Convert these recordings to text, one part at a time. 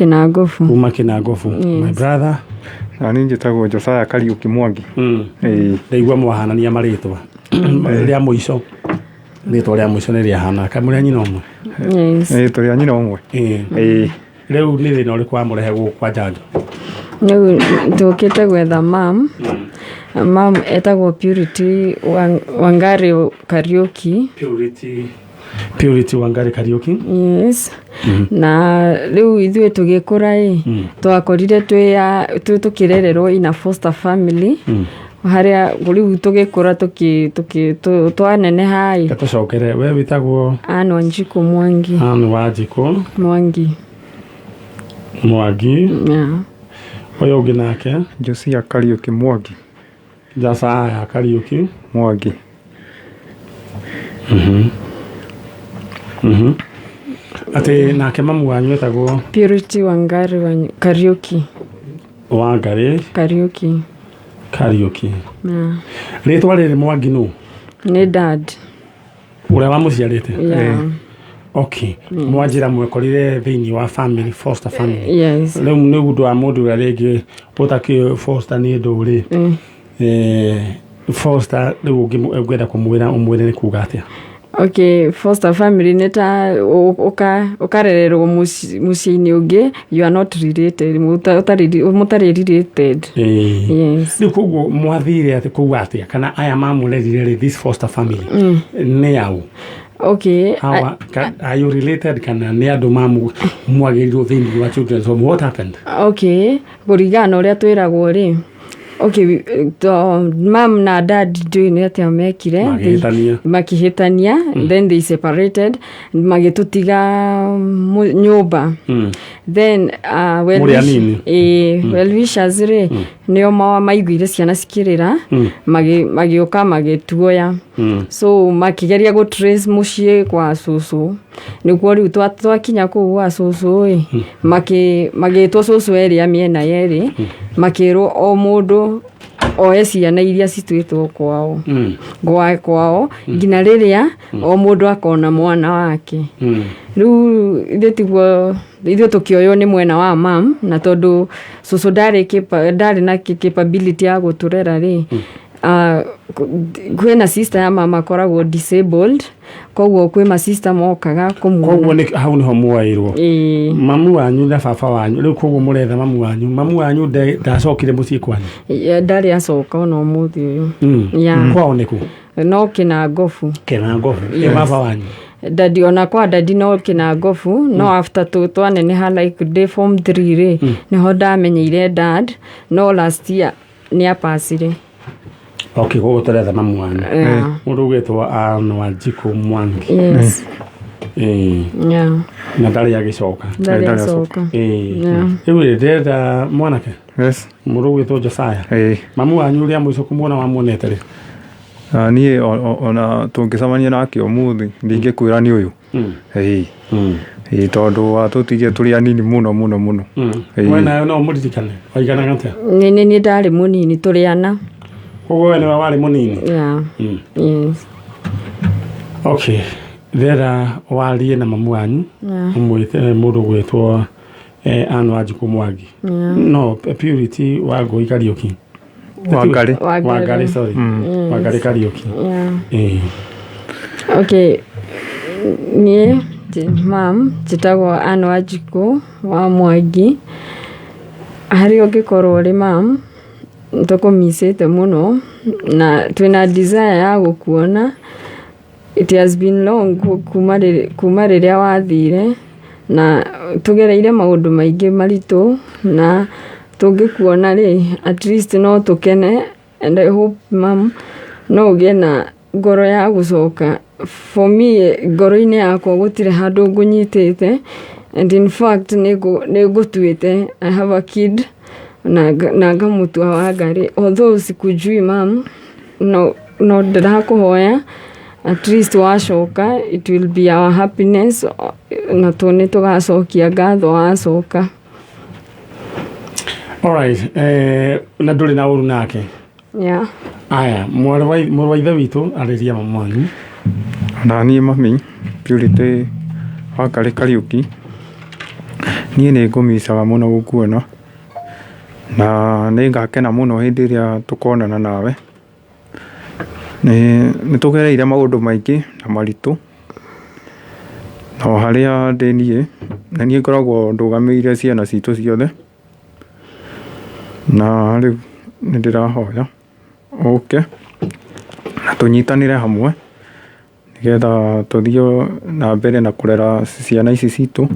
Kinangofu. Kuma Kinangofu. My brother. Na ninyi njĩtagwo Josiah Kariuki Mwangi. Ndaigua mwahanania marĩtwa. Rĩa mũico. Rĩtwa rĩa mũico nĩ rĩahana. Kamũrĩa nyina ũmwe. Rĩtwa rĩa nyina ũmwe. Rĩu nĩ thĩna ũrĩkũ wamũrehe gũkũ kwa Njanjo? Rĩu tũkĩte gwetha mam. Mam etagwo Purity Wangari Kariuki. Purity Wangari Kariuki. Yes. Na rĩu ithuĩ tũgĩkũra twakorire tũkĩrererwo ina foster family. Harĩa rĩu tũgĩkũra twaneneha Tũcokere we wĩtagwo Njanjo Mwangi. Njanjo Mwangi. Ũyũ ũngĩ nake Josiah Kariuki Mwangi. Josiah Kariuki Mwangi. Ate nake mamu wanyu etagwo Purity Wangari Kariuki. Wangari Kariuki. Rĩtwa rĩrĩ Mwangi nũ? Nĩ dad. Ũrĩa wamũciarĩte? Okay. Mwanjĩra mwekorire thĩinĩ wa family, foster family. Yes. Rĩu nĩ ũndũ wa mũndũ ũrĩa rĩngĩ ũtakĩ foster nĩ ndũrĩ. Foster rĩu ũngĩenda kũmwĩra ũmwĩre nĩ kuuga atĩa? Okay, foster family neta ukarererwo muciini ungi, you are not related, mutari related. Yes. Ni kugo mwathire ati kuga atia kana aya mamurerire this foster family ne yao? Okay. Are you related kana ne andu mwagĩrirwo thĩinĩ wa children? So what happened? Okay, kurigana uria twiragwo ri. Okay, mom na dad doing it amekire makihitania, then they separated, magitutiga nyumba. Then well-wishers re nio maiguire ciana cikirira magioka magituoya. So makigeria go trace mucie kwa susu. Niguo riu twakinya kuu wa susu magitwo susu area miena yeri makirwo o mundu oe ciana iria citwitwo kwao kwao ngina riria o mundu akona mwana wake. Riu ithuĩ tukioyo ni mwena wa mam na tondu susu ndari na capability ya guturera ri kwina sister ya mama koragwo disabled, koguo kwĩ ma sister mokaga kumuona. Koguo ni hau niho mwairwo mamu wanyu na baba wanyu. Riu koguo muretha mamu wanyu ndacokire muciĩ kwanyu? Ndari acoka ona umuthi uyu. Kwao niku? No Kinangofu. Baba wanyu? Dadi ona kwa dadi no Kinangofu. No after twaneneha like day form 3 ri niho ndamenyeire dad, no last year ni apasire. Okay, go turetha mamu wanyu. Mundu ugitwo Njanjo Mwangi. Yes. Na ndari agicoka. Riu ndenda mwanake? Yes. Mundu ugitwo Josiah. Mamu wanyu ria muico kumuona wamuonete ri? Niĩ ona tũngĩcemania nake ũmũthĩ ndingĩkwĩra nĩ ũyũ. Tondũ watũtigie tũrĩ anini mũno. Wena no mũririkane waiganaga atĩa? Nĩ ndarĩ mũnini tũrĩ ana. Koguo we nĩwe warĩ mũnini? Yes. Okay. Thera warie na mamu wanyu umwite mũndũ gwĩtwo Njanjo Mwangi. No, Purity Wangari Kariuki. Wangari, sorry. Wangari Kariuki. Okay. Niĩ mam njĩtagwo Njanjo wa Mwangi. Harĩ ũngĩkorwo rĩ mam tũkũmicĩte mũno na twĩna desire ya gũkuona. It has been long kuma rĩrĩa wathire na tugereire maũndũ maingĩ maritũ na tũngĩkuona rĩ at least no tukene, and I hope mam no ũgĩe na ngoro ya gũcoka. For me ngoro-inĩ yakwa gũtirĩ handũ ngũnyitĩte, and in fact nĩngũtuĩte I have a kid na ngamũtua Wangari. Although sikujui mam, no ndĩrakũhoya at least wacoka, it will be our happiness na tuone tugacokia ngatho wacoka. Alright, na ndũrĩ na ũru nake? Aya, mũrũ wa ithe witũ arĩria mamu wanyu. Na niĩ mami Purity Wangari Kariuki niĩ nĩ ngũmicaga mũno gũkuona na nĩ ngakena mũno hĩndĩ ĩrĩa tũkonana nawe. Nĩ tũgereire maũndũ maingĩ na maritũ, na harĩa ndĩ niĩ na niĩ ngoragwo ndũgamĩrĩire ciana citũ ciothe, na rĩu nĩ ndĩrahoya ũke na tũnyitanĩre hamwe nĩgetha tũthiĩ na mbere na kũrera ciana ici citũ,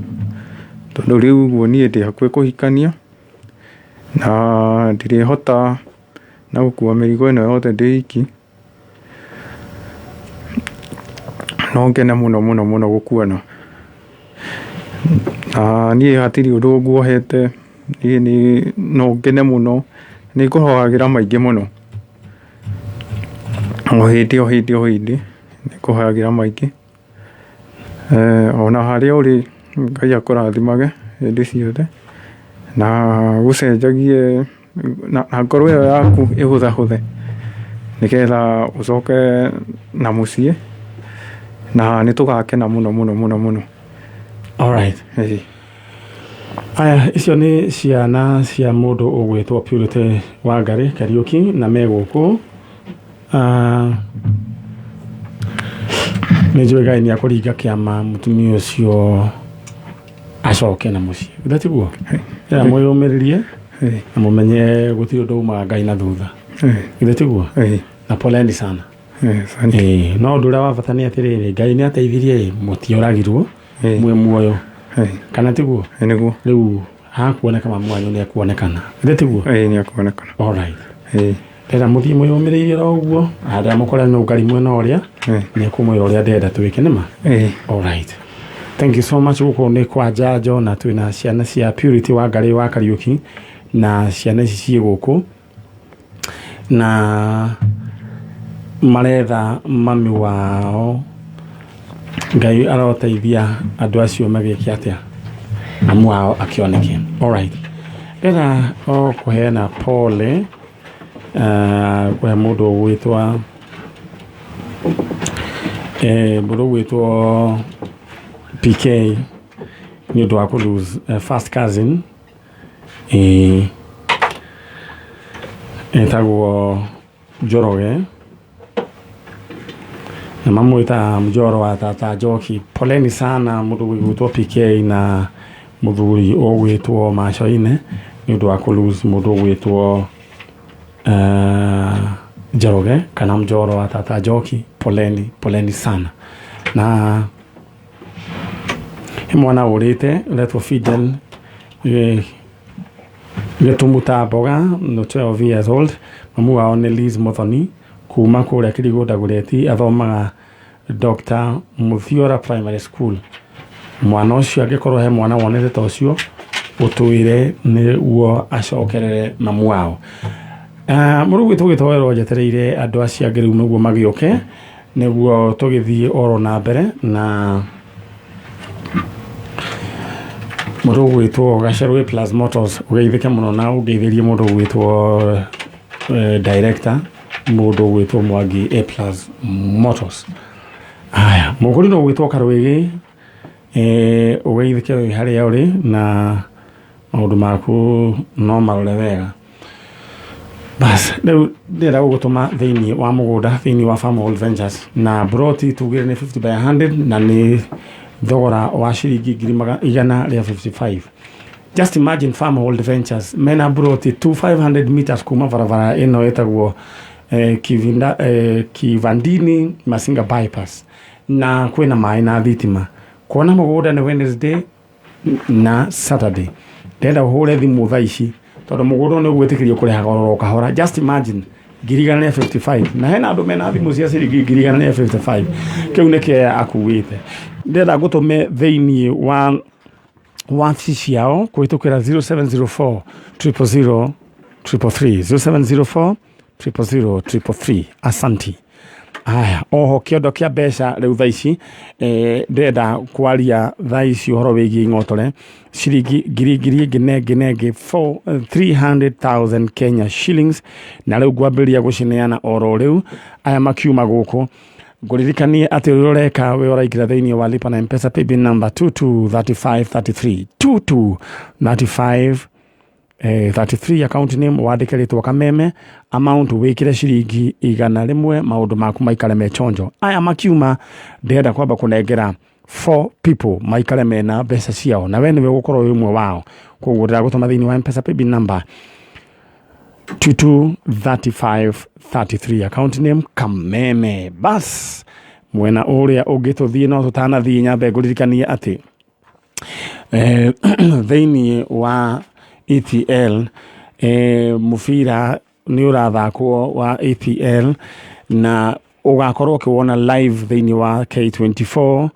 tondũ rĩu ũguo niĩ ndĩ hakuhĩ kũhikania na ndirĩhota na gũkua mĩrigo ĩno yothe ndĩ iki. No ngene mũno mũno mũno gũkuona, na niĩ hatirĩ ũndũ nguohete, niĩ no ngene mũno, nĩ ngũhoyagĩra maingĩ mũno o hĩndĩ nĩ ngũhoyagĩra maingĩ. Ona harĩa ũrĩ Ngai akũrathimage hĩndĩ ciothe na gũcenjagie na ngoro ĩyo yaku ĩhũthahũthe nĩgetha ũcoke na mũciĩ, na nĩ tũgakena mũno mũno mũno mũno. Alright. Aya, icio nĩ ciana cia mũndũ ũgwĩtwo Purity Wangari Kariuki na megũkũ. Nĩ njũĩ Ngai nĩ akũringa kĩama mũtumia ũcio acoke na mũciĩ. Githĩ tiguo? Mwĩyũmĩrĩrie na mũmenye gũtirĩ ũndũ umaga Ngai na thutha. Githĩ tiguo? Na poleni sana. No ũndũ ũrĩa wa bata nĩ atĩrĩrĩ, Ngai nĩ ateithirie mũtioragirwo mwĩ muoyo. Kana tiguo? Nĩguo. Rĩu hakuoneka mamu wanyu nĩ akuonekana. Githĩ tiguo? Nĩ akuonekana. Alright. Ndĩrenda mũthiĩ mwĩyũmĩrĩirie o ũguo, harĩa mũkorane na Nungari mwena ũrĩa nĩ kũmwĩra ũrĩa ndĩrenda twĩke nĩma. Alright. Thank you so much. Gũkũ nĩ kwa Njanjo na twĩna ciana cia Purity Wangari wa Kariuki na ciana ici ciĩ gũkũ na maretha mami wao Ngai aroteithia andũ acio magĩke atĩa, mamu wao akĩoneke. Alright. Ndĩrenda o kũheana pole kwa mũndũ ũgwĩtwo PK nĩ ũndũ wa kũ lose first cousin etagwo Njoroge na mamwĩta Mjoro wa tata Njoki. Poleni sana mũndũ ũgwĩtwo PK na mũthuri ũgwĩtwo Macoine nĩ ũndũ wa kũ lose mũndũ ũgwĩtwo Njoroge kana Mjoro wa tata Njoki. Poleni sana. Na mwana ũrĩte ũretwo Fidel Gĩtumuta Mboga no 12 years old. Mamu wao nĩ Liz Muthoni kuma kũrĩa Kĩrigũ Dagoretti, athomaga Dr. Muthiora Primary School. Mwana ũcio angĩkorwo he mwana wonete ta ũcio ũtwĩre nĩguo acokerere mamu wao. Mũrũ gwitũ gĩtoero njetereire andũ acio angĩ rĩu nĩguo magĩoke nĩguo tũgĩthiĩ oro na mbere na mũndũ gwĩtwo Gacerũ Plus Motors ũgeithĩke mũno na ũngeithĩrie mũndũ gwĩtwo director mũndũ gwĩtwo Mwangi A Plus Motors. Aya, mũgũri no gwĩtwo Karwĩgĩ ũgeithĩke harĩa ũrĩ na maũndũ maku no marore wega. Bas, rĩu ndĩrenda gũgũtũma thĩinĩ wa mũgũnda thĩinĩ wa Farmhold Ventures na broti tugĩre nĩ 50 by 100 na nĩ thogora wa ciringi 155. Just imagine Farmhold Ventures mena broti 500 meters kuma barabara ĩno ĩtagwo Kivandini Masinga bypass na kwĩna maĩ na thitima. Kuona mũgũnda nĩ Wednesday na Saturday. Ndĩrenda ũhũre thimũ thaa ici tondũ mũgũnda nĩ ũgwĩtĩkĩrio kũrĩha goro kahora. Just imagine 155 na hena andũ mena thimũ cia ciringi 155. Kĩu nĩkĩo akuĩte. Ndĩrenda ngũtũme thĩinĩ wa wabici ciao kũhĩtũkĩra 0704 000 333 0704 000 Asanti. Aya, oho kĩondo kĩa mbeca rĩu thaa ici ndĩrenda kwaria thaa ici ũhoro wĩgiĩ ing'otore ciringi ngenenge 300,000 Kenya shillings na rĩu ngwambĩrĩria gũcineana oro rĩu. Aya makiuma gũkũ nguririkanie ati uroreka we uraikira thiini wa lipa na mpesa paybill number 223533 223533 account name wandike ritwa Kameme amount wikire ciringi 100 maundu maku maikare me chonjo. Aya makiuma ndenda kwamba kunengera 4 people maikare mena mbeca ciao na we niwe gukorwo umwe wao. Koguo ndiragutuma thiini wa mpesa paybill number 223533 account name Kameme. Bas mwena uria ungituthie no tutanathie nyambe nguririkanie ati thiini wa EPL mufira ni urathakwo wa EPL na ugakorwo ukiwona live thiini wa K24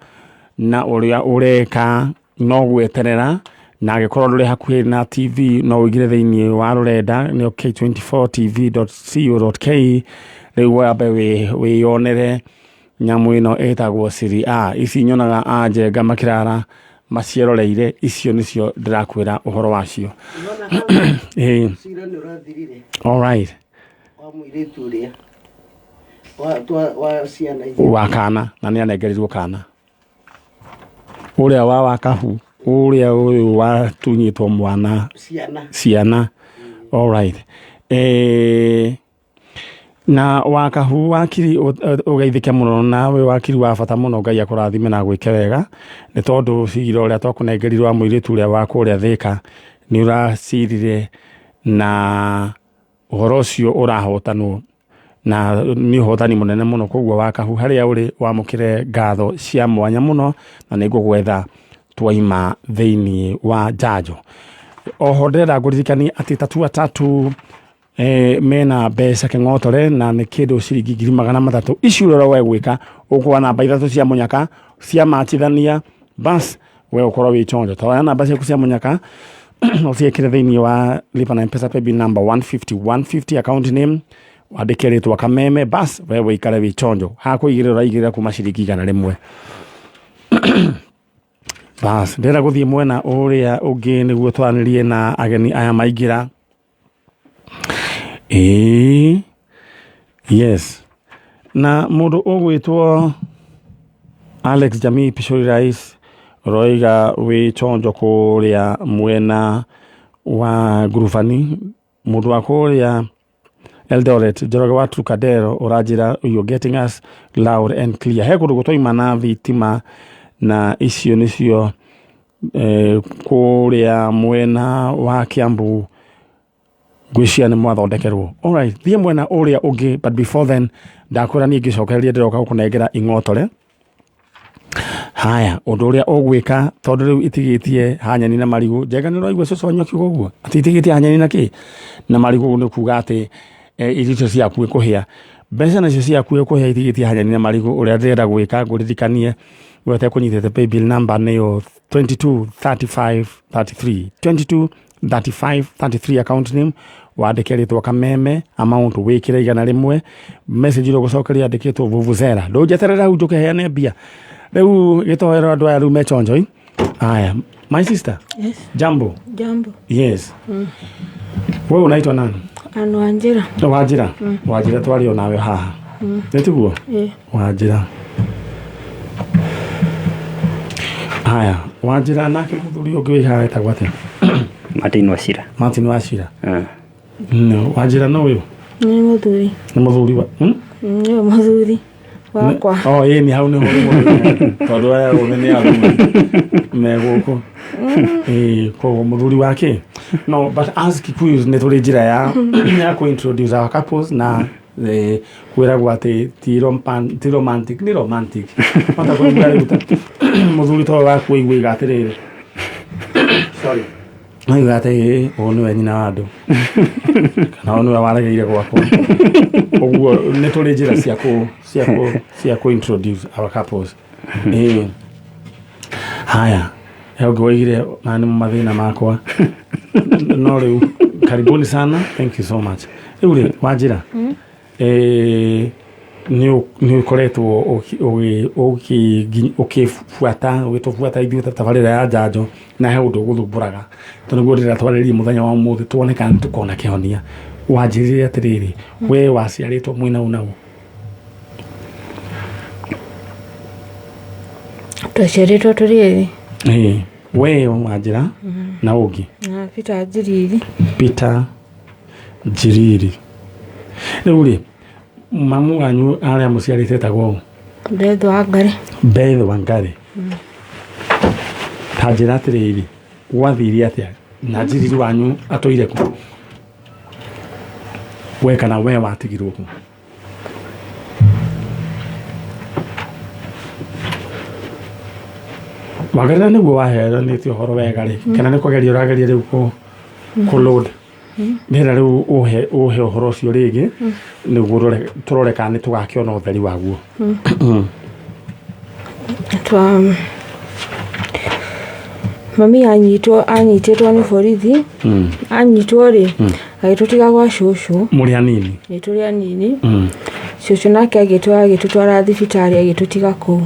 na uria ureka no gweterera na agikorwo nduri hakuhi na TV no wigire thiini wa rurenda ni k24tv.co.ke riu wambe wiyonere nyamu ino etagwo Serie A. Ici nyonaga Njenga makirara macieroreire, icio nicio ndirakwira uhoro wacio. Sira ni urathirire. All right. Wa muiritu uria wa ciana wa kana na ni anengerirwo kana uria wa wakahu uria uyu wa tunyitwo mwana ciana. All right. Na wakahu wakiri ugeithike muno nawe wakiri wa bata muno Ngai akurathime na gwike wega ni tondu cigiro uria twakunengerirwo muiritu uria wa kuria Thika ni uracirire na uhoro ucio urahotanwo na ni hotani munene muno. Koguo wakahu haria uri wamukire ngatho cia mwanya muno na ningugwetha twaima thiini wa Njanjo. Oho ndenda nguririkanie ati tatu atatu mena mbeca king'otore na ni kindu ciringi 300,000 ici urora we gwika ukwa namba 3 cia munyaka cia machithania. Bas we ukorwo wi chonjo toya namba cia cia munyaka uciekire thiini wa lipa na mpesa paybill number 150 account name wandike ritwa Kameme. Bas we wikare wi chonjo hakuigirira uraigira kuma ciringi 100 bas ndera guthie mwena uria ungi niguo twanirie na ageni aya maigira. Yes. Na mundu ugwitwo Alex Jamii Pishori Rais roiga wi chonjo kuria mwena wa Grufani mundu wa kuria Eldoret Njoroge wa Trukadero urajira you're getting us loud and clear. He kundu gutwaima na thitima na icio nicio kuria mwena wa Kiambu gwishia ni mwathondekerwo. All right, thie mwena uria ungi, but before then ndakura ni ngicokereria ndiroka gukunengera ing'otore. Haya undu uria ugwika tondu riu itigitie hanyani na marigu Njenga ni roigwa coconyo kiugo guo ati itigitie hanyani na ki na marigu ni kuga ati irito ciaku kuhia mbeca nacio ciaku kuhia itigitie hanyani na marigu uria ndenda gwika nguririkanie wote kunyitete paybill number niyo 223533 223533 account name wandike ritwa Kameme amount wikire 100 message ro gucokeria andikitwo vuvuzela ndujeterera hu njuke heane mbia riu gitoero andu aya riu mechonjo. Haya my sister. Yes. Jambo. Yes. Wewe unaitwa nani? Wanjira. Wanjira. Wanjira twario nawe haha. Nituguo? Wanjira. Haya Wanjira nake muthuri ungi wi haha etagwo atia? Martin Wachira. No Wanjira no uyu Ni muthuri. Ni muthuri wa Ni muthuri wakwa. Oh ni hau ni ho tondu aya unene arume meguko ko muthuri wake. No but as Kikuyu ni turi njira ya ku introduce our couples na kwiragwo ati ti romantic ni romantic mata ko ngari guta muthuri to wa kuigwa atirire. Sorry ai gate onu we nyina wandu kana onu warageire gwakwa oguo ni turi njira cia ku introduce our couples. Haya heo ngwigire nani mathina makwa no riu karibuni sana, thank you so much. Riu Wanjira ni ukoretwo ukifuata ithuĩ tabarĩra ya Njanjo na he ũndũ gũthumbũraga tondũ guo ndĩra twarĩrĩrie mũthenya wa ũmũthĩ tuone kana tukona kĩhonia. Wanjĩrĩre atĩrĩrĩ we waciarĩtwo mwĩna ũnaũ? twaciarĩtwo tũrĩ ĩrĩ. We Wanjĩra na ũngĩ Na Peter Njiriri. Peter Njiriri. Rĩu rĩ mamu wanyu arĩa mũciarĩte etagwo Beth Wangari. Beth Wangari. Ta njĩra atĩrĩrĩ gwathire atĩa na Njiriri wanyu atũire kũ? We kana we watigirwo kũ? Wangari nĩguo waheanĩte ũhoro wega rĩ kana nĩ kũgeria ũrageria rĩu kũ load nĩra rĩu ũhe ũhoro ũcio rĩngĩ nĩguo tũrore kana nĩ tũgakĩona ũtheri waguo. Mami anyitĩtwo nĩ borithi. Anyitwo rĩ agĩtũtiga gwa cũcũ. Mũrĩ anini? Nĩ tũrĩ anini. Cũcũ nake agĩtũtwara thibitarĩ agĩtũtiga kũu.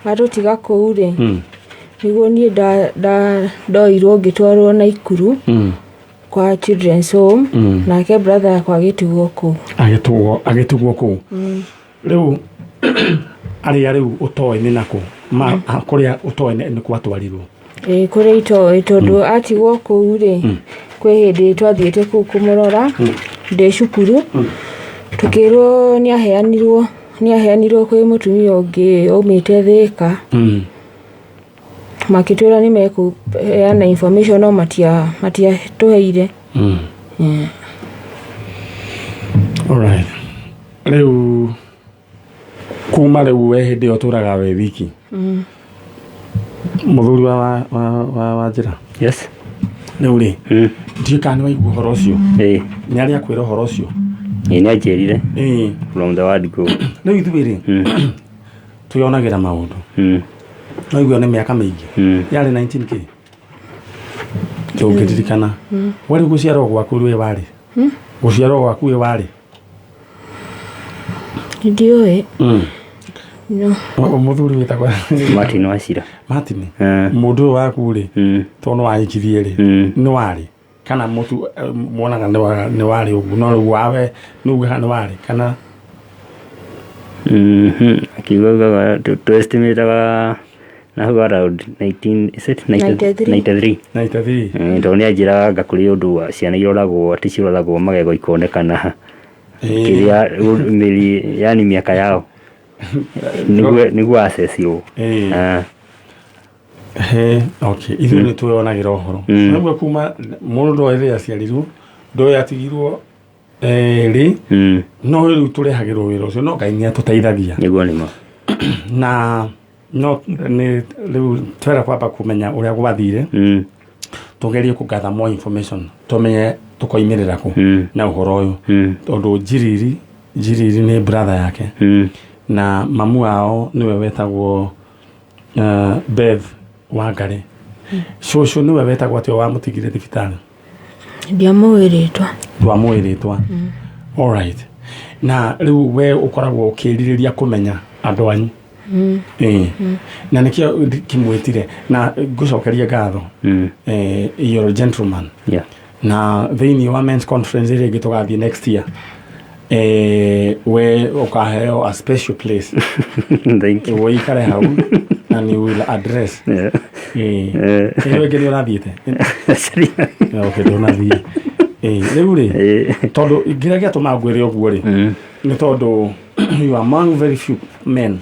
Atũtiga kũu rĩ nĩguo niĩ ndoirwo ngĩtwarwo Naikuru kwa children's home. Nake brother yakwa agĩtigwo kũu. Agĩtigwo kũu. Rĩu arĩa rĩu ũtoĩ nĩ nakũ kũrĩa ũtoĩ nĩ kwatwarirwo? Kũrĩa itoĩ tondũ atigwo kũu rĩ kwĩ hĩndĩ twathiĩte kũu kũmũrora ndĩ cukuru tukĩrwo nĩaheanirwo kwĩ mũtumia ũngĩ aumĩte Thĩka. Makĩtwĩra nĩ mekũheana information no matiatũheire. Alright. Rĩu kuma rĩu we hĩndĩ ĩyo tũraga we wiki mũthuri wa Wanjĩra? Yes. Rĩu rĩ ndiũĩ kana nĩ waigua ũhoro ũcio? Nĩ arĩa akwĩra ũhoro ũcio? Nĩ anjĩrire from the word go. Rĩu ithuĩ rĩ twĩonagĩra maũndũ no igua nĩ mĩaka mĩingĩ yarĩ 19k tũngĩririkana. We rĩu gũciarwo gwaku we warĩ gũciarwo gwaku we warĩ? Ndiũĩ. Mũthuri wĩtagwo Martin Wachira. Martin mũndũ ũyũ waku rĩ tondũ nĩ wahikirie rĩ nĩ warĩ kana mũtu muonaga nĩ warĩ ũguo no rĩu wawe nĩugaga nĩ warĩ kana? Akiugaga tũestimataga naho around 93. Tondũ nĩanjĩraga anga kũrĩ ũndũ ciana iroragwo atĩ ciroragwo magego ikonekana kĩrĩa mĩri yani mĩaka yao nĩguo acesirwo. Okay, ithuĩ nĩ twĩonagĩra ũhoro nĩguo kuma mũndũ ndoĩ rĩrĩa aciarirwo ndoĩ atigirwo rĩ no rĩu tũrehagĩrwo wĩra ũcio no Ngai nĩatũteithagia nĩguo nĩma na no nĩ rĩu twera kwamba kũmenya ũrĩa gwathire tũgerie kũgatha more information tũmenye tũkoimĩrĩra kũ na ũhoro ũyũ tondũ Njiriri nĩ brother yake na mamu wao nĩwe wetagwo Beth Wangari. Cũcũ nĩwe wetagwo atĩ wamũtigire thibitarĩ? Ndwamũĩrĩtwa. Alright. Na rĩu we ũkoragwo ũkĩrirĩria kũmenya andũ anyu? Na nĩkĩo kĩmwĩtire na ngũcokeria ngatho you're a gentleman. Na thĩinĩ wa men's conference ĩrĩa ĩngĩ tũgathiĩ next year we ukaheo a special place. Thank you. We ikare hau and you will address. Ewe gani unathiĩte? Okay, ndũnathiĩ. Rĩu rĩ tondũ ngira gĩatũma ngwĩre ũguo rĩ nĩ tondũ you are among very few men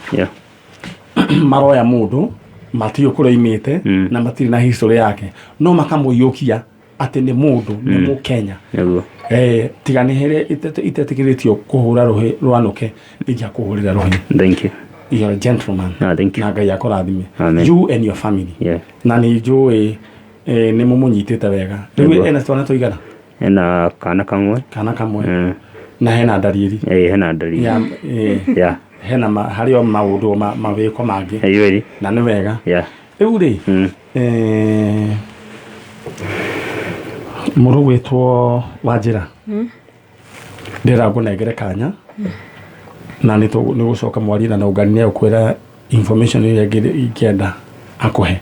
maroya mũndũ matiũ kũrĩa oimĩte na matirĩ na history yake no makamũiyũkia atĩ nĩ mũndũ nĩ Mũkenya. Tiga nĩ here itetĩkĩrĩtio kũhũra rũhĩ rwanũke ija kũhũrĩra rũhĩ. Thank you. You're a gentleman. Thank you. Na Ngai akũrathime. Amen. You and your family. Na nĩ njũĩ nĩ mũmũnyitĩte wega. Rĩu ena twana tũigana? Ena kana kamwe. Na hena ndariri? Hena ndariri. Hena harĩ o maũndũ mawĩko mangĩ na nĩ wega. Rĩu rĩ mũrũ wĩtwo Wanjĩra ndĩra ngũnengere kanya na nĩ gũcoka mwaria na Nungari nĩ ũkwĩra information ĩrĩa ingĩenda akũhe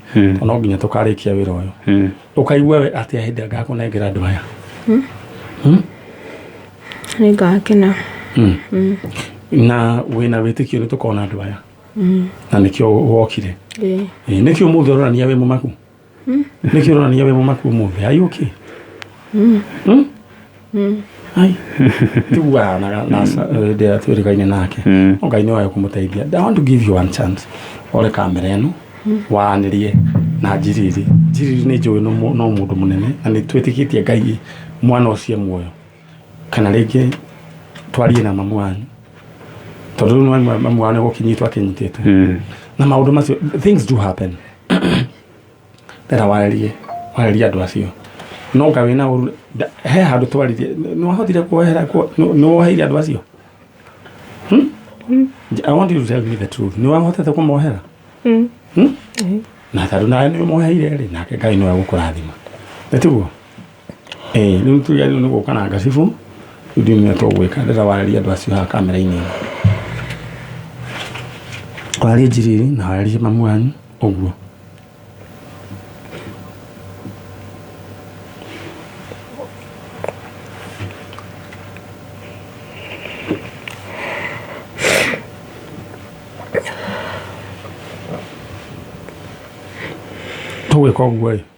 no nginya tũkarĩkia wĩra ũyũ ũkaigua atĩa hĩndĩ ngakũnengera andũ aya? Nĩngakena. Na wĩna wĩtĩkio nĩ tũkona andũ aya? na nikio wokire nikio muthe urania we mumaku nikio urania we mumaku muthe are you okay ai tuwa na ndia tuirikaine nake Ngai ni wayo kumuteithia. I want to give you one chance ore kamera eno wanirie na njiriri ni njui no mundu munene na ni twitikitie Ngai mwana ucio muoyo kana ringi twarie na mamu wanyu tondu no mamu wanyu gukinyitwa kinyitite na maundu macio things do happen walerie andu acio no Ngai na he handu twaririe no hotire kuhera no haire andu acio I want you to tell me the truth. No hotete kumohera na taru na ni moheire ri nake Ngai no agukurathima etiguo ni tu ya ni gukana ngasifu ndio ni to gwika ndira walerie andu acio ha kamera-ini walerie njiriri na walerie mamu wanyu uguo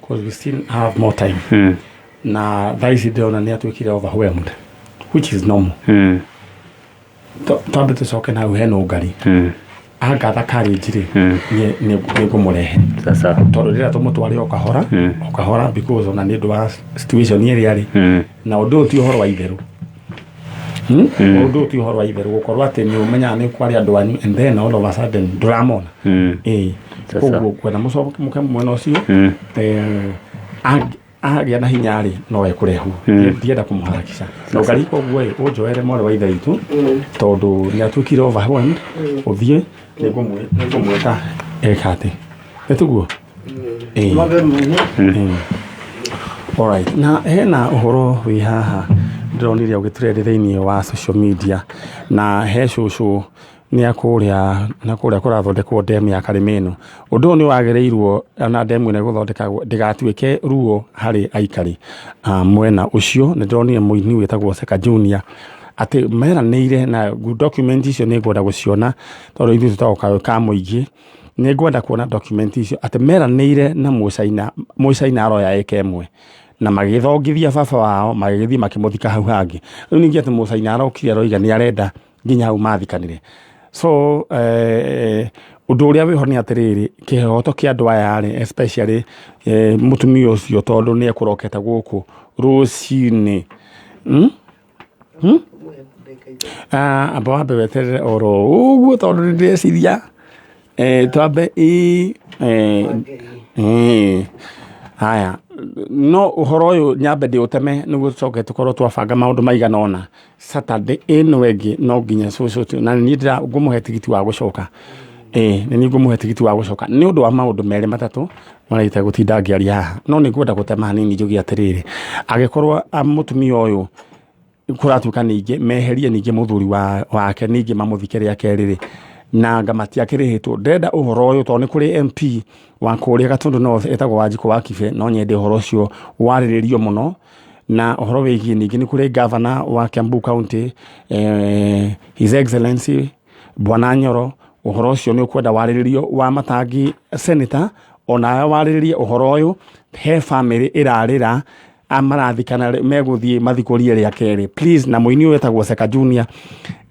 because we still have more time na thaisi ndio ni atwikire overwhelmed which is normal tambe tucoke na he Nungari agatha courage ni ngumurehe sasa tondu rira tumutware okahora because ona ni ndu wa situation iri ari na undu ti uhoro wa itheru undu ti uhoro wa itheru gukorwa ati ni umenya ni kwari andu anyu and then all of a sudden dramona koguo kwenda muke mwena ucio agia na hinyari no ekurehu ndienda kumuharakisha Nungari koguo unjoere mwere wa ithe itu tondu ni atwikire overwhelmed uthie nigumweta ekate etuguo alright na hena uhoro wi haha ndronire ugitrend thiini wa social media na he shushu ni akuria kurathondekwo demu ya Karimeno undu ni wagereirwo na demu ne guthondekagwo ndigatuike ruo hari aikari mwena ucio ni ndronire muini wetagwo Seka Junior ati meranire na document icio ni ngwenda guciona tondu ithu tutagoka ka muingi ni ngwenda kuona document icio ati meranire na mucaina aroya ekemwe na magithongithia baba wao magithii makimuthika hau hangi riu ningi ati mucaina arokire aroiga ni arenda nginya hau mathikanire so undu uria wiho ni atiriri kihoto kia andu aya ri especially mutumia ucio tondu ni ekuroketa guku rucini aba wambe weterere oro uguo tondu ndiciria twambe haya no uhoro uyu nyambe ndi uteme niguo tucoke tukorwo twabanga maundu maigana ona Saturday ino engi no nginya cucu na ni ndira ngumuhe tigiti wa gucoka ni ngumuhe tigiti wa gucoka ni undu wa maundu meri matatu maraita gutinda ngiaria haha no ni ngwenda gutema hanini njugi atiriri agikorwo mutumia uyu kuratuka ningi meherie ningi muthuri wake ningi mamuthikire akeriri na ngamati akirihitwo ndenda uhoro uyu to ni kuri MP wa kuria Gatundu North etagwo Wanjiko wa Kibe no nyende uhoro ucio wariririo muno na uhoro wigi ningi ni kuri governor wa Kiambu County His Excellency Bwana Nyoro uhoro ucio ni ukwenda wariririo wa Matangi Senator ona wariririe uhoro uyu he family irarira amarathikana meguthie mathikurie ria keri please na muini wetagwo Seka Junior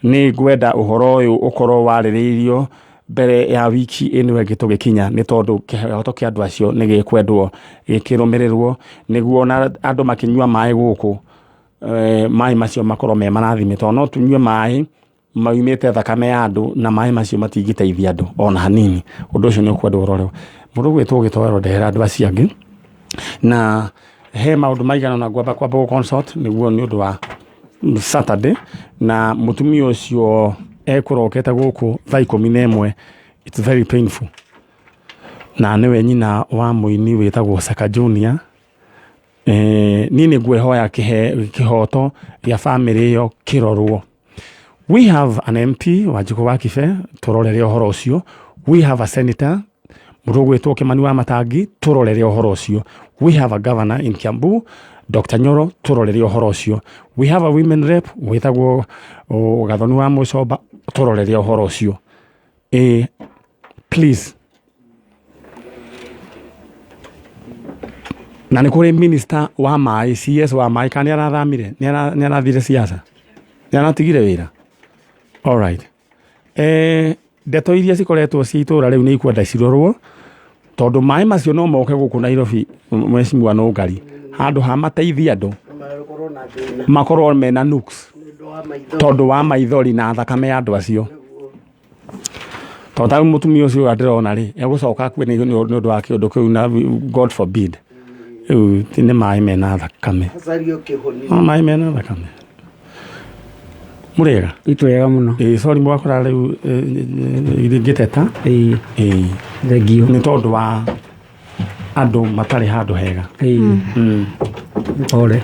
ni ngwenda uhoro uyu ukorwo wariririo mbere ya wiki ino engi tugikinya ni tondu kihoto kia andu acio ni gikwendwo gikirumirirwo niguo na andu makinyua mai guku mai macio makorwo me marathime to no tunyue mai maumite thakame ya andu na mai macio matingiteithia andu ona hanini undu ucio ni ukwendwo urorwo mundu gwitwo gitwaro ndehera andu acio angi na he maundu maigana na gwamba consult niguo ni undu wa Saturday na mutumia ucio ekuroketa guku thaa 11 it's very painful na niwe nyina wa muini wetagwo Seka Junior nini ngwehoya kihoto ya family yo kirorwo we have an MP Wanjiko wa Kibe turorere uhoro ucio we have a senator Murugwetwo Kimani wa Matangi turorere uhoro ucio we have a governor in Kiambu Dr. Nyoro turorere uhoro ucio we have a women rep wetagwo Gathoni wa Mucoba turorere uhoro ucio please. Na nä kå rä minister wa maä CS wa maä kana nä arathamire nä arathire siasa nä aratigire wä ra. Alright. Ndeto iria cikoretwo cia itũra rĩu nĩ ikwenda cirorwo tondũ maĩ macio no moke gũkũ Nairobi Mheshimiwa Nungari handũ ha mateithie andũ makorwo mena nuks tondũ wa maithori na thakame ya andũ acio. Tondũ mũtumia ũcio ndĩrona rĩ egũcoka akue nĩ ũndũ wa kĩũndũ kĩu na God forbid. Rĩu nĩ maĩ mena thakame. Maĩ mena thakame. Murega itwega mũno. Sorry mwakora rĩu ngĩteta. Thengio. Nĩ tondũ wa andũ matarĩ handũ hega. Pole.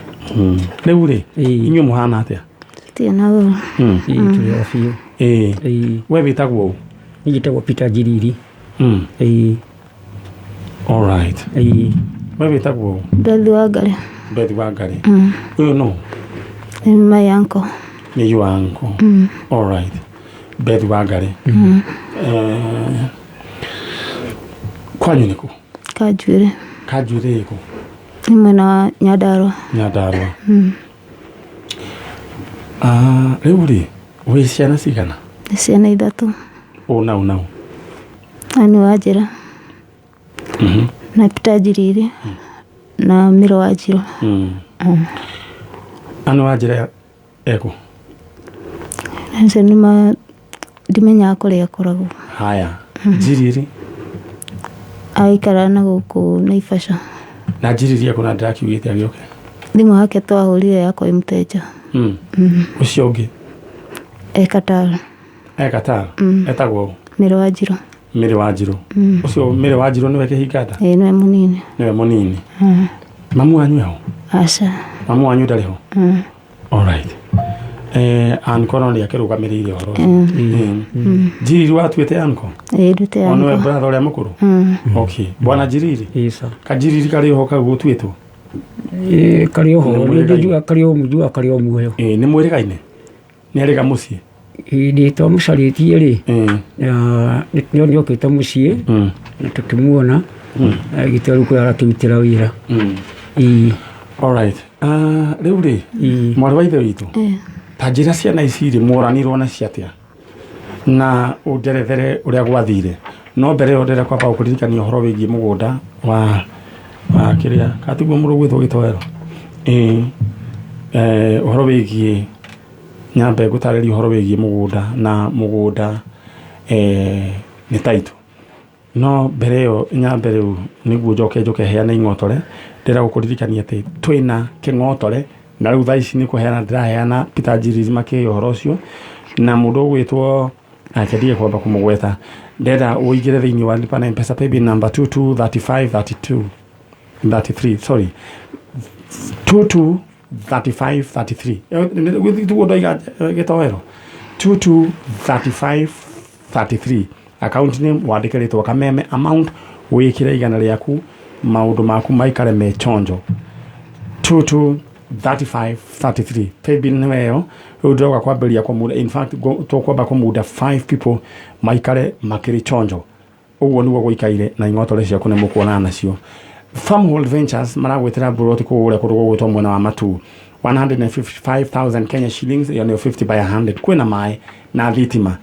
Rĩu rĩ inyuĩ mũhana atĩa? Tena wewe. Itwega biũ. We wĩtagwo ũũ? Njĩtagwo Peter Njiriri. Alright. We wĩtagwo ũũ? Bethi wa Ngari. Bethi wa Ngari. Ũyũ no? Ni my uncle. Ni your uncle. Alright. Bethi wa Ngari. Kwanyu nĩ kũ? Kajuire. Kajuire ĩkũ? Ni mwena wa Nyandarua. Nyandarua. Rĩu rĩ wĩ ciana cigana? Ni ciana 3. Ũnau. Ani wa Njĩra. Na Peter Njiriri. Na Miro wa Njiro. Ani wa Njĩra eko? Nse nima ndimenya kũrĩa akoragwo. Haya. Njiriri? Aikara na gũkũ Naivasha. Na Njiriri eko na ndakiugĩte agĩoke? Thimũ yake twahũrire yakwa imũteja. Ũcio ũngĩ? Ekatara. Etagwo? Miro wa Njiro. Mĩrĩ wa Njirũ. Ũcio Mĩrĩ wa Njirũ nĩwe Kĩhingata? Nĩwe mũnini. Nĩwe mũnini. Mamu wanyu eho? Aca. Mamu wanyu ndarĩ ho? Alright. Anko nĩ akĩrũgamĩrĩire ũhoro ũcio. Njiriri watuĩte anko? Nduĩte anko. Nĩwe brother ũrĩa mũkũrũ? Okay. Bwana Njiriri? Isa. Kanjiriri karĩ ho kau gũtuĩtwo? Karĩ ho nĩnjua karĩ o mujua karĩ o muoyo. Nĩ mwĩrĩgaine? Nĩ arĩga mũciĩ? Ndĩtwa mũcarĩtie rĩ nĩ okĩte mũciĩ na tũkĩmuona agĩtua rĩu kũrĩa arakĩrutĩra wĩra. Alright. Rĩu rĩ mwarĩ wa ithe witũ ta njĩra ciana ici rĩ moranirwo na ciatĩa na ũnderethere ũrĩa gwathire no mbere ĩyo ndĩrenda kwamba gũkũririkania ũhoro wĩgiĩ mũgũnda wa kĩrĩa katiguo mũrũ gwĩtwo gĩtoero ũhoro wĩgiĩ nyambe gũtarĩria ũhoro wĩgiĩ mũgũnda na mũgũnda nĩ taitũ no mbere ĩyo nyambe rĩu nĩguo njoke heane ing'otore ndĩrenda gũkũririkania atĩ twĩna kĩng'otore na rĩu thaa ici nĩ kũheana ndĩraheana Peter Njiriri makĩria ũhoro ũcio na mũndũ ũgwĩtwo akĩndige kwamba kũmũgweta ndĩrenda ũigĩre thĩinĩ wa lipa na M-Pesa paybill number 223533 sorry 223533 tuo ndoiga gĩtoero 223533 account name wandĩke rĩtwa kameme amount wĩkĩre igana rĩaku maũndũ maku maikare me chonjo 223533 paybill nĩ weo rĩu ndĩroka kwambĩrĩria kũmunda in fact tũkwamba kũmunda 5 people maikare makĩrĩ chonjo ũguo nĩguo gũikaire na ing'otore ciaku nĩ mũkuonana nacio. Farmhold Ventures maragwĩtĩra buroti kũgũrĩa kũndũ gũgwĩtwo mwena wa Matu 155,000 Kenya shillings iyo nĩyo 50 by 100 kwĩna maĩ na thitima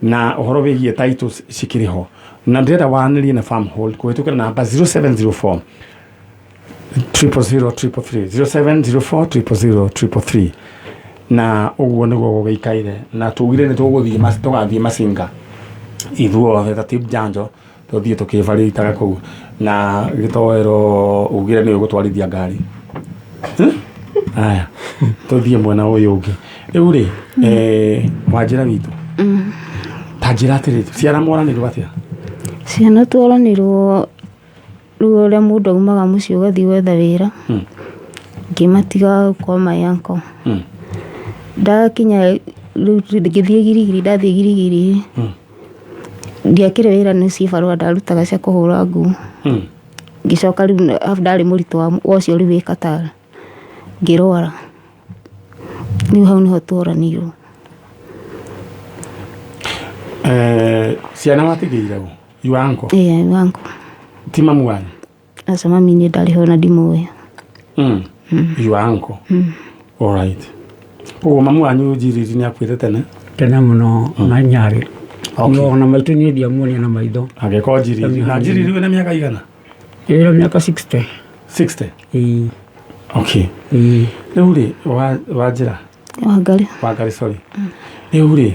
na ũhoro wĩgiĩ titles cikĩrĩ ho na ndĩrenda wanĩrie na Farmhold kũhĩtũkĩra namba 0704 0704333 na ũguo nĩguo gũgĩikaire na tugire nĩ tũgathiĩ Masinga ithuothe ta team Njanjo tũthiĩ tũkĩbarĩtaga kũu na gĩtoero ugire nĩ ũgũtwarithia ngari aya tũthiĩ mwena ũyũ ũngĩ rĩu rĩ Wanjĩra witũ ta njĩra atĩrĩ ciana moranĩrwo atĩa? Ciana tworanĩrwo rĩu ũrĩa mũndũ aumaga mũciĩ ũgathiĩ gwetha wĩra ngĩmatiga kwa my uncle ndakinya rĩu ngĩthiĩ Girigiri ndathiĩ Girigiri ndiakĩre wĩra nĩ cibarũa ndarutaga cia kũhũra nguo ngĩcoka rĩu ndarĩ mũritũ wa ũcio rĩu wĩkatara ngĩrwara rĩu hau nĩho tworanĩirwo. Ciana watigĩire Your uncle? Wangu. Ti mamu wanyu? Asa mami ni ndariho na ndimuoya. Your uncle? Alright. Koguo mamu wanyu njiriri nĩ akuĩte tene? Tene mũno na Nyari. No na maitu ni ndiamuonia na maitho. Agĩkorwo njiriri. Na njiriri wĩna mĩaka igana? Ĩra mĩaka 60. 60? Okay. Rĩu rĩ Wanjĩra? Wangari, sorry. Rĩu rĩ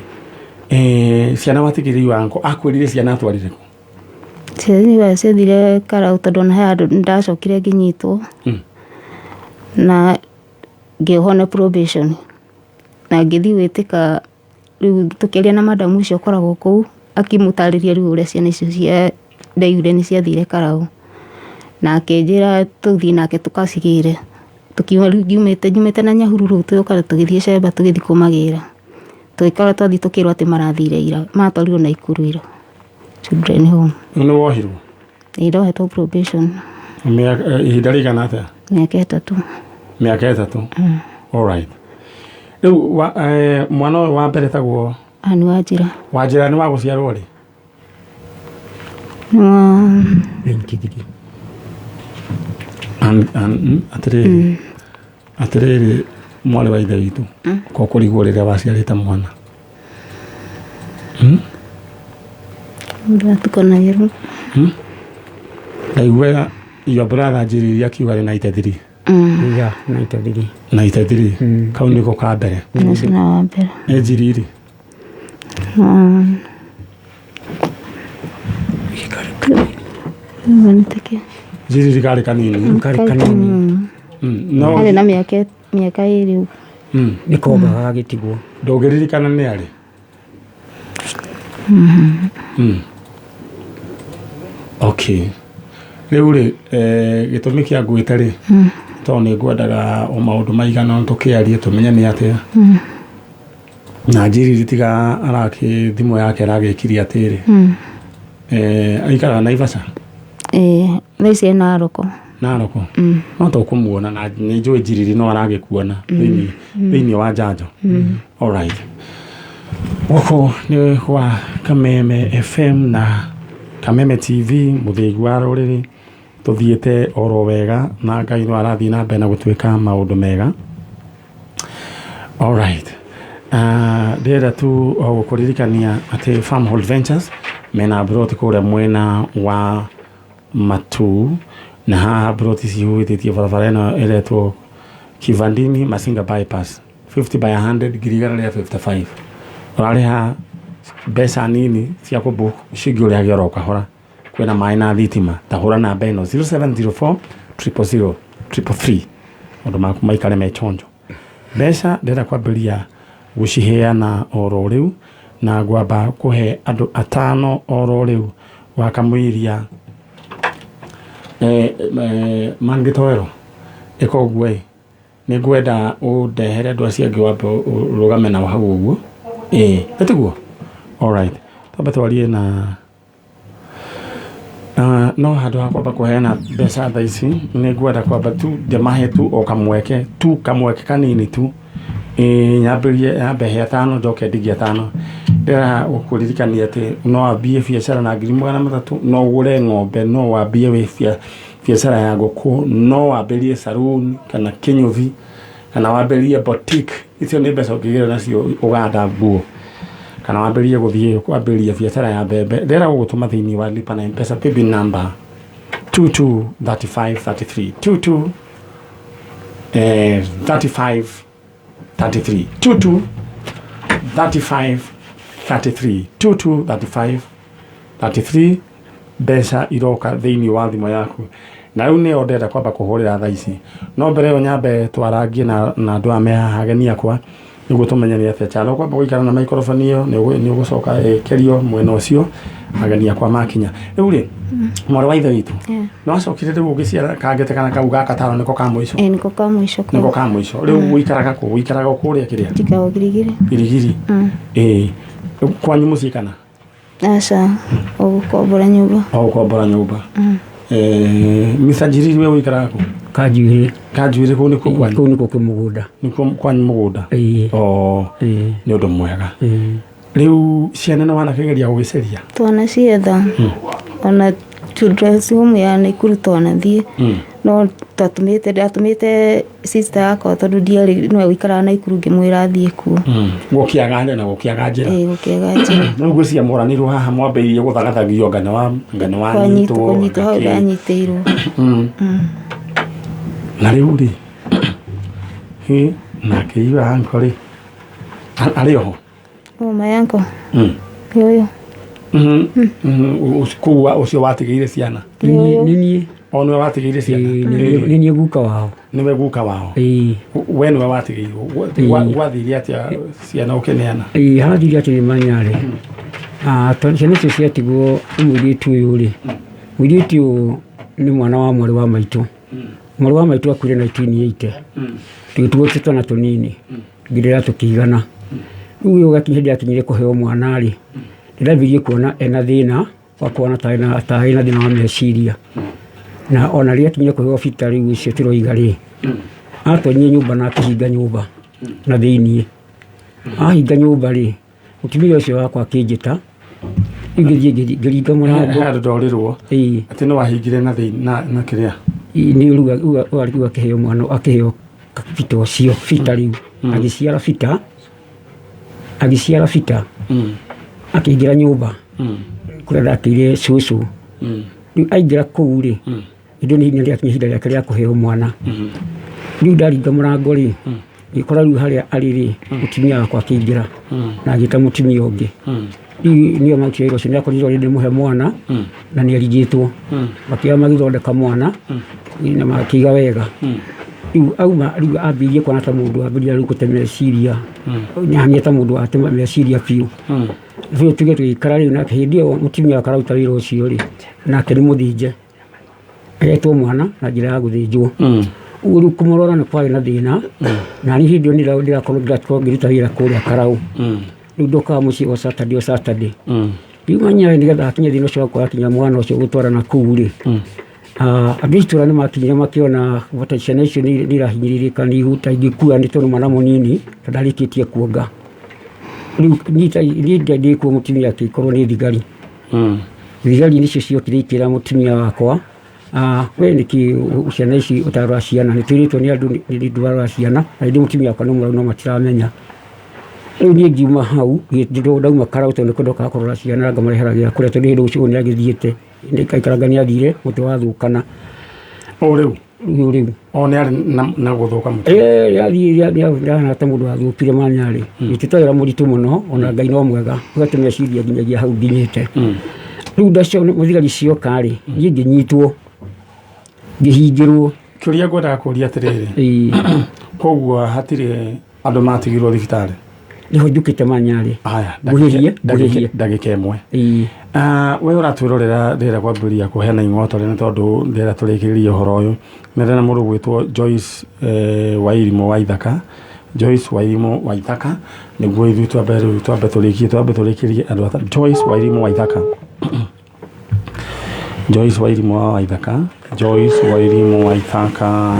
ciana watigĩire your uncle akwĩrire ciana atwarire kũ? Ciana ciathire Karau tondũ na he andũ ndacokire nginyitwo. Na ngĩohwo probation. Na ngĩthiĩ gwĩtĩka rĩu tũkĩaria na madamu ũcio ũkoragwo kũu akĩmũtarĩria rĩu ũrĩa ciana icio cia ndaigire nĩ ciathire Karau. Na akĩnjĩra tũthiĩ nake tũkacigĩre. Ngiumĩte na Nyahururu tũgĩũka tũgĩthiĩ Cemba tũgĩthiĩ kũmagĩra. Tũgĩkora twathiĩ tũkĩrwo atĩ marathire ira. Matwarirwo Naikuru ira. Children home. Nĩ wohirwo? Ndohetwo probation. Ihinda rĩigana atĩa? Mĩaka 3. Alright. Rĩu mwana ũyũ wa mbere tagwo? Nĩ Wanjĩra. Wanjĩra nĩ wa gũciarwo rĩ? Atĩrĩrĩ mwarĩ wa ithe witũ ko kũrigwo rĩrĩa waciarĩte mwana? Ndatukanagĩrwo. Ndaigua your brother njiriri akiuga arĩ 93? Ya 93. 93? Kau nĩko ka mbere? Nĩ wa mbere. Nĩ njiriri? Njiriri karĩ kanini? No arĩ na mĩaka 2 nĩ kombaga gagĩtigwo. Ndũngĩririkana nĩ arĩ? Okay. Rĩu rĩ gĩtũmi kĩa ngwĩte rĩ tondũ nĩ ngwendaga o maũndũ maigana tũkĩarie tũmenye nĩ atĩa. Na njiriri tiga thimũ yake aragĩkirie atĩrĩ aikaraga Naivasha? Thaa ici Naroko. Naroko? No tũkũmuona na nĩ njũĩ njiriri no aragĩkuona thĩinĩ wa Njanjo. Alright. Gũkũ nĩ gwa Kameme FM na Kameme TV mũthĩgi wa rũrĩrĩ tũthiĩte oro wega na Ngai no arathiĩ na mbere na gũtuĩka maũndũ mega. Alright. Ndĩrenda tu gũkũririkania atĩ Farmhold Ventures mena broti kũrĩa mwena wa Matu na haha broti cihũthĩtie barabara ĩno ĩretwo Kivandini Masinga bypass 50 by 100 girigara rĩa 55. Ũrarĩha mbeca nini cia kũbook ciĩgiĩ ũrĩa gĩoro ũkahora kwĩna maĩ na thitima tahũra namba ĩno 0704 000 333 maũndũ maku maikare me chonjo. Mbeca ndĩrenda kwambĩrĩria gũciheana oro rĩu na ngwamba kũhe andũ 5 oro rĩu wakamũiria mangĩtoero ĩkoguo nĩ ngwenda ũndehere andũ acio angĩ wambe ũrũgame nao hau ũguo. Ĩtiguo? Alright. Twambe twarie na no handũ ha kwamba kũheana mbeca thaa ici nĩ ngwenda kwamba tu ndĩmahe tu o kamweke kanini tu nyambĩrĩrie 5 njoke ndigie 5. Ndĩrenda gũkũririkania atĩ no wambie biacara na 3,300, no ũgũre ng'ombe, no wambie biacara ya ngũkũ, no wambĩrie saloon kana kĩnyũthi kana wambĩrie boutique. Icio nĩ mbeca ũngĩgĩra nacio ũganda nguo kana wambĩrie gũthiĩ kwambĩrĩria biacara ya mbembe. Ndĩrenda gũgũtũma thĩinĩ wa lipa na M-Pesa paybill number 223533 3533 223533 mbeca iroka thĩinĩ wa thimũ yaku na rĩu nĩyo ndĩrenda kwamba kũhũrĩra thaa ici. No mbere ĩyo nyambe twarangie na andũ a mehaha akwa nĩguo tũmenye nĩ atĩa chalo kwamba gũikara na microphone ĩyo nĩ ũgũcoka kerio mwena ũcio ageni akwa makinya. Rĩu rĩ mwarĩ wa ithe witũ no acokire rĩu ũgĩciara kangĩte kana kau gaka tano nĩko ka mũico? Nĩko ka mũico. Nĩko ka mũico. Rĩu gũikaraga kũrĩa kĩrĩa? Njikaraga Girigiri. Kwanyu mũciĩ kana? Aca ũgũkombora nyũmba. Ũgũkombora nyũmba. Mr. Njiriri we ũikaraga kũ? Kanjuĩrĩ. Kanjuĩrĩ kũu nĩkuo kwanyu? Kũu nĩkuo mũgũnda. Nĩkuo kwanyu mũgũnda? Nĩ ũndũ mwega. Riu ciana na wana kigeria gugiceria. Twana cietha. Ona children's home ya Naikuru twanathie. No ndatumite sister yakwa tondu ndiari no wikara Naikuru ngimwira athie kuo. Gukiaga na gukiaga njira. Gukiaga njira. No gwiciria moranirwo haha mwambeirie guthagathagio ngano wa nyito hau ndanyitĩirwo. Na riu ri nake iwe anko ri ari oho. My uncle. Yoyo. Kuwa ucio watigeire ciana. Nini Onwe watigeire ciana. Nini guka wao. Niwe guka wao. We niwe watigeirwo. Wathire atia ciana ukeneana. Hathire atia manyare. Ciana icio ciatigwo mũirĩtu ũyũ rĩ. Mũirĩtu ũyũ nĩ mwana wa mwarĩ wa maitũ. Mwarĩ wa maitũ akuire 1980. Tũgĩtigwo twana tũnini. Ngirĩra tũkĩigana. Rĩu ũgakinya hĩndĩ akinyire kũheo mwana rĩ. Ndĩrambirie kuona ena thĩna wa kuona ta ena thĩna wa meciria. Na ona rĩrĩa akinyire kũheo bita rĩu icio tũroiga rĩ. Atonyie nyũmba na akĩhinga nyũmba na thĩiniĩ. Ahinga nyũmba rĩ. Mũtumia ũcio wakwa akĩnjĩta. Ngĩringa mũrango. Handũ ndorĩrwo. Atĩ no wahingire na thĩiniĩ na kĩrĩa. Nĩ rĩu akĩheo mwana akĩheo bita ũcio bita rĩu. Agĩciara bita. Akĩingĩra nyũmba. Kũrĩa ndakĩire cũcũ. Rĩu aingĩra kũu rĩ. Indo nĩ hinya rĩakinya ihinda rĩake rĩa kũheo mwana. Rĩu ndaringa mũrango rĩ. Ngĩkora rĩu harĩa arĩ rĩ. Mũtumia wakwa akĩingĩra. Na agĩta mũtumia ũngĩ. Rĩu nĩo makĩoire ũcio nĩakorirwo rĩndĩ mũhe mwana. Na nĩarigĩtwo. Makĩoya magĩthondeka mwana. Na makĩiga wega. Rĩu auma rĩu ambĩirie kuona ta mũndũ ambĩrĩria rĩu gũte meciria. Nyamia ta mũndũ ate meciria biũ. Rĩu tuge tũgĩikara rĩu nake hĩndĩ ĩyo mũtumia wakwa araruta wĩra ũcio rĩ. Nake nĩ mũthĩnje. Agetwo mwana na njĩra ya gũthĩnjwo. Ũguo rĩu kũmũrora nĩ kwarĩ na thĩna. Na niĩ hĩndĩ ĩyo ndĩrakorwo ngĩruta wĩra kũrĩa Karaũ. Rĩu ndokaga mũciĩ o Saturday. Rĩu Nyari nĩgetha akinye thĩna ũcio wakwa akinya mwana ũcio gũtwara na kũu rĩ. Andũ itũra nĩ makinyire makĩona bata ciana icio nĩ irahinyĩrĩrĩka nĩ ihuta ingĩkua nĩ tondũ mwana mũnini ndarĩkĩtie kuonga. Rĩu niĩ ndĩkuo mũtumia akĩkorwo nĩ thigari. Thigari nĩcio ciokire ikĩra mũtumia wakwa. We nĩkĩ ciana ici ũtarora ciana nĩ twĩrĩtwo nĩ andũ nĩ ndwarora ciana na hĩndĩ mũtumia wakwa nĩ mũrwaru no matiramenya. Rĩu niĩ ngiuma hau ndauma Karaũ tondũ nĩkwendoka kũrora ciana ngamarehera gĩa kũrĩa tondũ hĩndĩ ũcio nĩ agĩthiĩte. Ndĩkaikaranga nĩ athire mũtĩ wathũkana. Rĩu nĩ arĩ na gũthũka mũtĩ. Ndahana ta mũndũ wathũkire Nyari. Tũtwĩra mũritũ mũno ona Ngai no mwega. Ũgate meciria nginyagia hau nginyĩte. Rĩu ndacio mũthigari cioka rĩ. Niĩ ngĩnyitwo. Ngĩhingĩrwo. Kĩũria ngwendaga kũũria atĩrĩrĩ. Koguo hatirĩ andũ matigirwo thibitarĩ. Nĩho njũkĩte Nyari. Haya, ndagĩka ĩmwe. We ũratwĩrorera ndĩrenda kwambĩrĩria kũheana ing'otore nĩ tondũ ndĩrenda tũrĩkĩrĩrie ũhoro ũyũ. Nĩrenda mũndũ gwĩtwo Joyce Wairimu Waithaka. Joyce Wairimu Waithaka nĩguo ithuĩ twambe tũrĩkĩrie andũ ata. Joyce Wairimu Waithaka. Joyce Wairimu Waithaka. Joyce Wairimu Waithaka.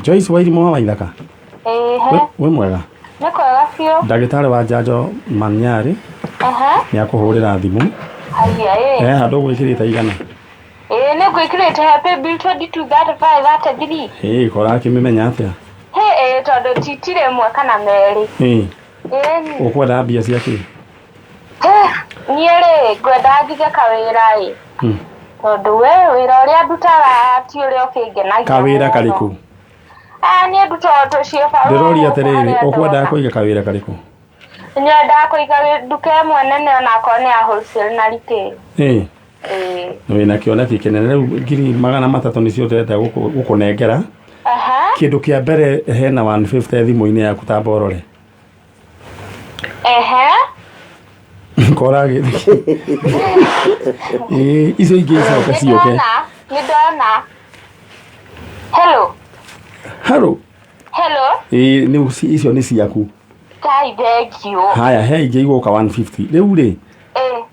Joyce Wairimu Waithaka. We mwega. Nĩ kwega biũ. Ndagĩtarĩ wa Njanjo Nyari. Nĩ akũhũrĩra thimũ. Handũ gwĩkĩrĩte igana. Nĩ gwĩkĩrĩte happy bill 2235 kora akĩmĩmenya atĩa? Tondũ titire ĩmwe kana merĩ. Ũkwenda mbia ciake? Niĩ rĩ ngwenda njige kawĩra tondũ we wĩra ũrĩa ndutaga ti ũrĩa ũkĩngenagia. Kawĩra karĩkũ? Niĩ ndutaga tũciĩba. Ndĩroria atĩrĩrĩ, ũkwenda kũiga kawĩra karĩkũ? Nyendaga kũiga nduka ĩmwe nene onakorwo nĩ ya wholesale na retail. Wĩna kĩoneki kĩnene rĩu 300,000 nĩcio ndĩrenda gũkũnengera. Kĩndũ kĩa mbere hena 150 thimũ-inĩ yaku ta borore. Kora gĩthĩ. Icio ingĩ icoke cioke. Nĩ ndona. Hello. Icio nĩ ciaku. Thank you. Haya, he ingĩ igũka 150. Rĩu rĩ.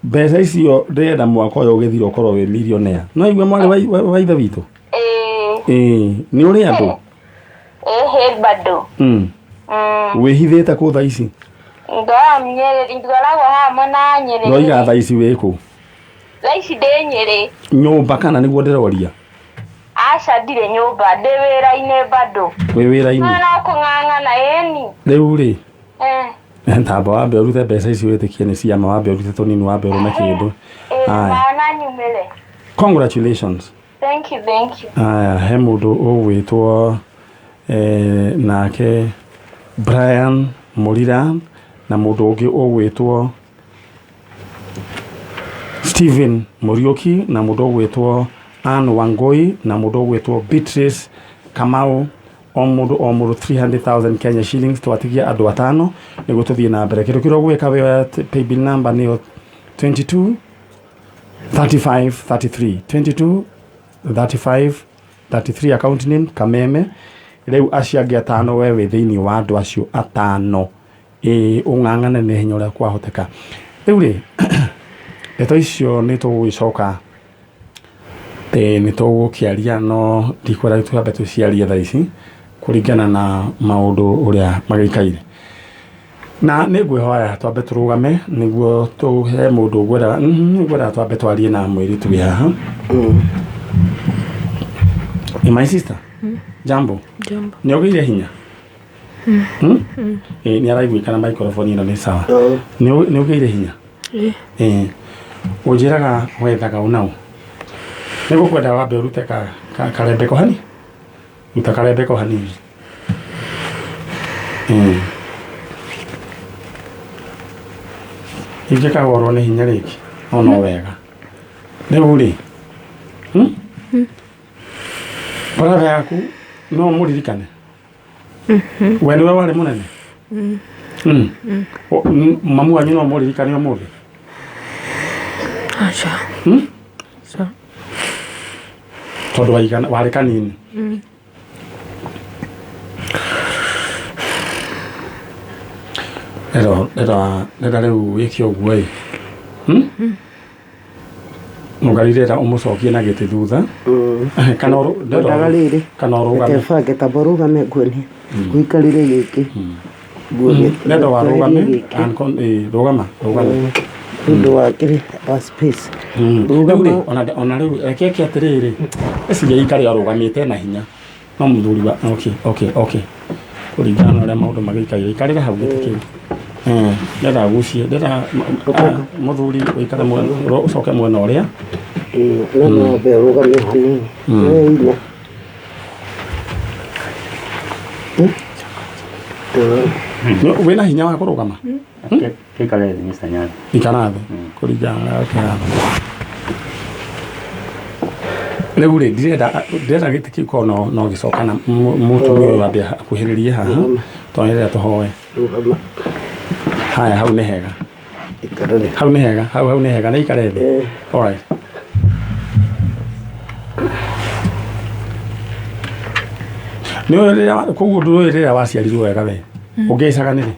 Mbeca icio ndĩrenda mwaka ũyũ ũgĩthira ũkorwo wĩ millionaire. No igwe mwarĩ wa ithe witũ? Nĩ ũrĩ andũ? Bado. Wĩhithĩte kũ thaa ici? Ndoa Nyeri ndwarago hamwe na Nyeri. No iga thaa ici wiku. Thaa ici ndi Nyeri. Nyumba kana niguo ndiroria? Aca ndirĩ nyũmba ndĩ wĩra-inĩ bado. Wĩ wĩra-inĩ? No kũng'ang'ana ĩni. Rĩu rĩ ntamba wambe ũrute mbeca ici wĩtĩkie nĩ ciama, wambe ũrute tũnini, wambe ũrũme kĩndũ. Na nyumĩre. Congratulations. Thank you, thank you. Aya, he mũndũ ũgwĩtwo nake Brian Mũrira na mũndũ ũngĩ ũgwĩtwo Steven Mũriũki na mũndũ ũgwĩtwo Anne Wangoi na mũndũ ũgwĩtwo Beatrice Kamau. O mũndũ 300,000 Kenya shillings twatigia andũ atano nĩguo tũthiĩ na mbere. Kĩndũ kĩrĩa ũgwĩka we paybill number nĩyo 22 35 33 22 35 33 account name Kameme. Rĩu acio angĩ atano we wĩ thĩinĩ wa andũ acio atano ũng'ang'ane nĩ hinya ũrĩa kwahoteka. Rĩu rĩ ndeto icio nĩ tũgũgĩcoka nĩ tũgũkĩaria, no ndikwenda twambe tũciarie thaa ici kũringana na maũndũ ũrĩa magĩikaire. Na nĩ ngwĩhoya twambe tũrũgame nĩguo tũhe mũndũ ngwenda twambe twarie na mũirĩtu wĩ haha. My sister, jambo. Jambo. Nĩ ũgĩire hinya? Nĩ araiguĩkana microphone ĩno nĩ sawa. Nĩ ũgĩire hinya? Ũnjĩraga wethaga ũnaũ? Nĩ gũkwenda wambe ũrute karembeko hani? Ruta karembeko hanini. Ingĩkagorwo nĩ hinya rĩngĩ no wega. Rĩu rĩ brother yaku no mũririkane? We nĩwe warĩ mũnene? Mamu wanyu no mũririkane ũmũthĩ? Aca. Tondũ warĩ kanini? Rĩra rĩu wĩke ũguo ĩ Nungari rĩra ũmũcokie na gĩtĩ thutha kana ũrũgame. Tebange tamba ũrũgame nguone gũikarĩre gĩkĩ. Nenda warũgame rũgama ũndũ wa kĩrĩ wa space. Ona rĩu reke atĩrĩrĩ eciria ikare arũgamĩte na hinya no mũthuri wa okay kũringana na ũrĩa maũndũ magĩikaire ikarĩre hau gĩtĩ kĩu. Ndĩra gucie ndĩra mũthuri ũikare ũcoke mwena ũrĩa. No be ũrũgame hanini. Wĩna hinya wa kũrũgama? Ikare thĩ Mr. Nyari. Ikara thĩ kũringana na rĩu rĩ ndĩrenda gĩtĩ kĩu korwo no gĩcoka na mũtumia ũyũ wambe akuhĩrĩrie haha tondũ rĩrĩa tũhoe. Haya, hau nĩ hega. Hau nĩ hega, hau nĩ hega, nĩ ikare thĩ. Alright. Nĩ rĩrĩa koguo ndũĩ rĩrĩa waciarirwo wega we ũngĩicaga nĩ rĩ?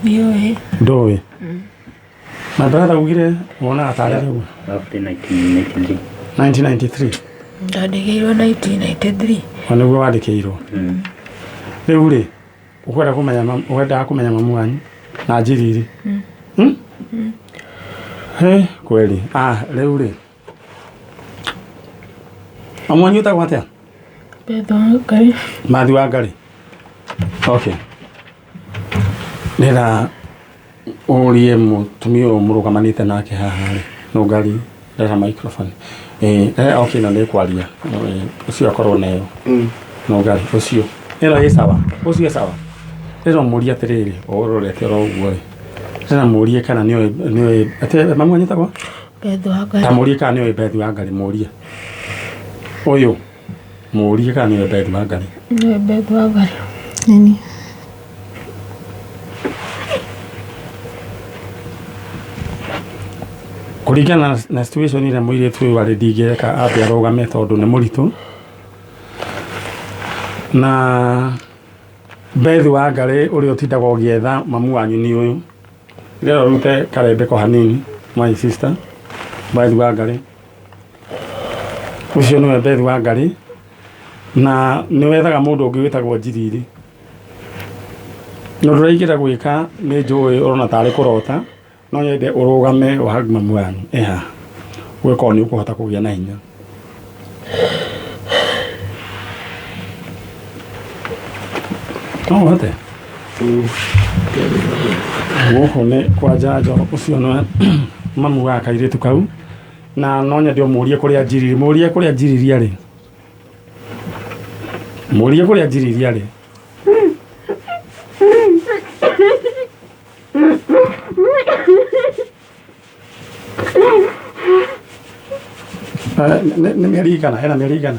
Ndiũĩ. Ndũĩ? My brother ugire wonaga tarĩ rĩu? 1993. 1993? Ndandĩkĩirwo 1993. Nĩguo wandĩkĩirwo? Rĩu rĩ ũkwendaga kũmenya mamu wanyu na njiriri? Kweli. Rĩu rĩ mamu wanyu ũtagwo atĩa? Betha wa Ngari. Mathi wa Ngari. Okay. Nĩra ũrie mũtumia ũyũ mũrũgamanĩte nake haha rĩ Nungari rera microphone. Okay, na nĩ kwaria ũcio akorwo nayo Nungari ũcio ĩno ĩ sawa, ũcio ĩ sawa. Rĩra mũrie atĩrĩrĩ ũrorete oro ũguo rĩ rĩra mũrie kana nĩoĩ atĩ mamu wanyu ũtagwo? Betha wa Ngari. Ta mũrie kana nĩoĩ Betha wa Ngari, mũrie ũyũ mũrie kana nĩoĩ Betha wa Ngari. Nĩoĩ Betha wa Ngari. Nini? Kũringana na situation ĩrĩa mũirĩtu ũyũ arĩ ndingĩreka ambe arũgame tondũ nĩ mũritũ. Na Betha wa Ngari ũrĩa ũtindaga ũgĩetha mamu wanyu nĩ ũyũ. Rĩrĩa ũrute karembeko hanini my sister Betha wa Ngari. Ũcio nĩwe Betha wa Ngari na nĩ wethaga mũndũ ũngĩ wĩtagwo Njiriri. no ndũraigĩra gwĩka nĩ njũĩ ũrona tarĩ kũrota no nyende ũrũgame ũhag mamu wanyu eha gwĩka ũũ nĩ ũkũhota kũgĩa na hinya no ũhote gũkũ nĩ kwa Njanjo ũcio nĩ mamu wa kairĩtu kau na no nyende ũmũrie kũrĩa njiriri mũrie kũrĩa njiriria rĩ mũrie kũrĩa njiriria rĩ nĩ mĩeri igana hena mĩeri igana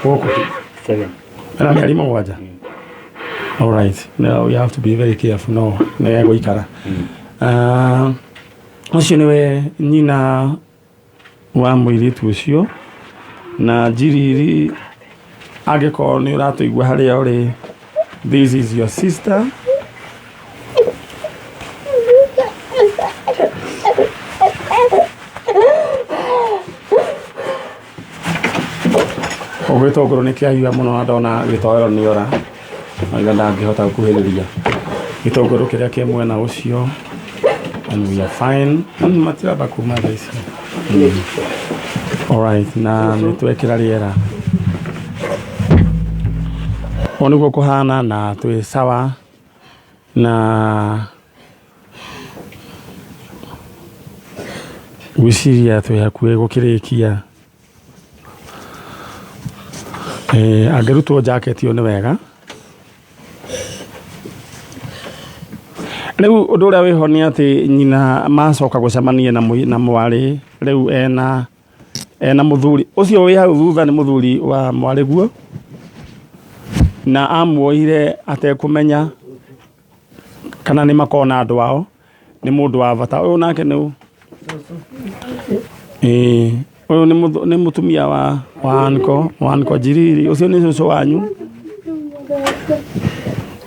gũkũ 7 hena mĩeri mũgwanja all right now you have to be very careful no nĩ egũikara ũcio nĩwe nyina wa mũirĩtu ũcio na njiriri angĩkorwo nĩ ũratũigua harĩa ũrĩ this is your sister gĩtũngũrũ nĩ kĩahiũha mũno ndona gĩtoero nĩ ora na ndangĩhota gũkuhĩrĩria gĩtũngũrũ kĩrĩa kĩ mwena ũcio and we are fine matiramba kuma thaa ici alright na nĩ twekĩra rĩera o nĩguo kũhana na twĩ sawa na gwĩciria twĩ hakuhĩ gũkĩrĩkia angĩrutwo jacket ĩyo nĩ wega rĩu ũndũ ũrĩa wĩho nĩ atĩ nyina macoka gũcemania na mwarĩ rĩu ena mũthuri ũcio wĩ hau thutha nĩ mũthuri wa mwarĩ guo na amuoire atekũmenya kana nĩ makona andũ ao nĩ mũndũ wa bata ũyũ nake nĩ ũyũ nĩ mũtumia wa Anko Njiriri ũcio nĩ cũcũ wanyu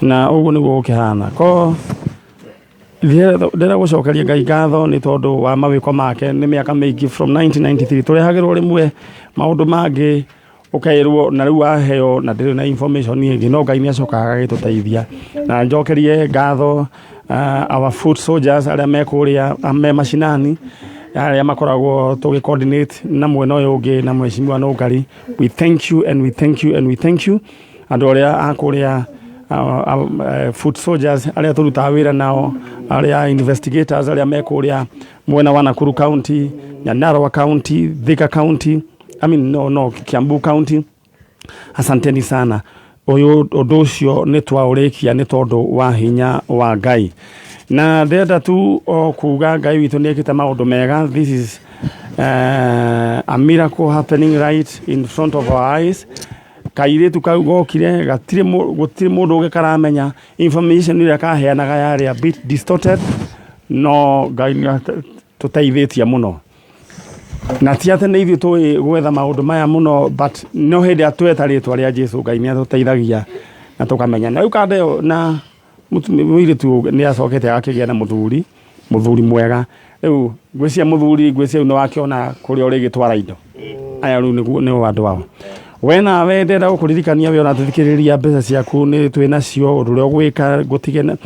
na ũguo nĩguo gũkĩhana ko ndĩra gũcokeria Ngai ngatho nĩ tondũ wa mawĩko make nĩ mĩaka mĩingĩ from 1993 tũrehagĩrwo rĩmwe maũndũ mangĩ ũkaĩrwo na rĩu waheo na ndĩrĩ na information ĩngĩ no Ngai nĩ acokaga agĩtũteithia na njokerie ngatho our foot soldiers arĩa mekũrĩa me mashinani arĩa makoragwo tũgĩ coordinate na mwena ũyũ ũngĩ na mheshimiwa Nungari we thank you and we thank you and we thank you andũ arĩa akũrĩa foot soldiers arĩa tũrutaga wĩra nao arĩa investigators arĩa mekũrĩa mwena wa Nakuru County Nyandarua County Thika County no Kiambu County asanteni sana ũyũ ũndũ ũcio nĩ twaũrĩkia nĩ tondũ wa hinya wa Ngai na ndenda tu kuga Ngai witũ nĩ ekĩte maũndũ mega this is a miracle happening right in front of our eyes kairĩtu kau gokire gũtirĩ mũndũ ũngĩ karamenya information ĩrĩa kaheanaga yarĩ a bit distorted no Ngai nĩ tũteithĩtie mũno na ti atĩ nĩ ithuĩ tũĩ gwetha maũndũ maya mũno but no hĩndĩ atweta rĩtwa rĩa Jesũ Ngai nĩ atũteithagia na tũkamenya na rĩu kandeo na mũirĩtu nĩ acokete akĩgĩa na mũthuri mwega rĩu ngwĩcia mũthuri ngwĩcia nĩ wakĩona kũrĩa ũrĩ gĩtwara indo aya rĩu nĩ andũ ao we nawe ndenda gũkũririkania we ona tũthikĩrĩria mbeca ciaku nĩ twĩ nacio ũndũ ũrĩa ũgwĩka gũtige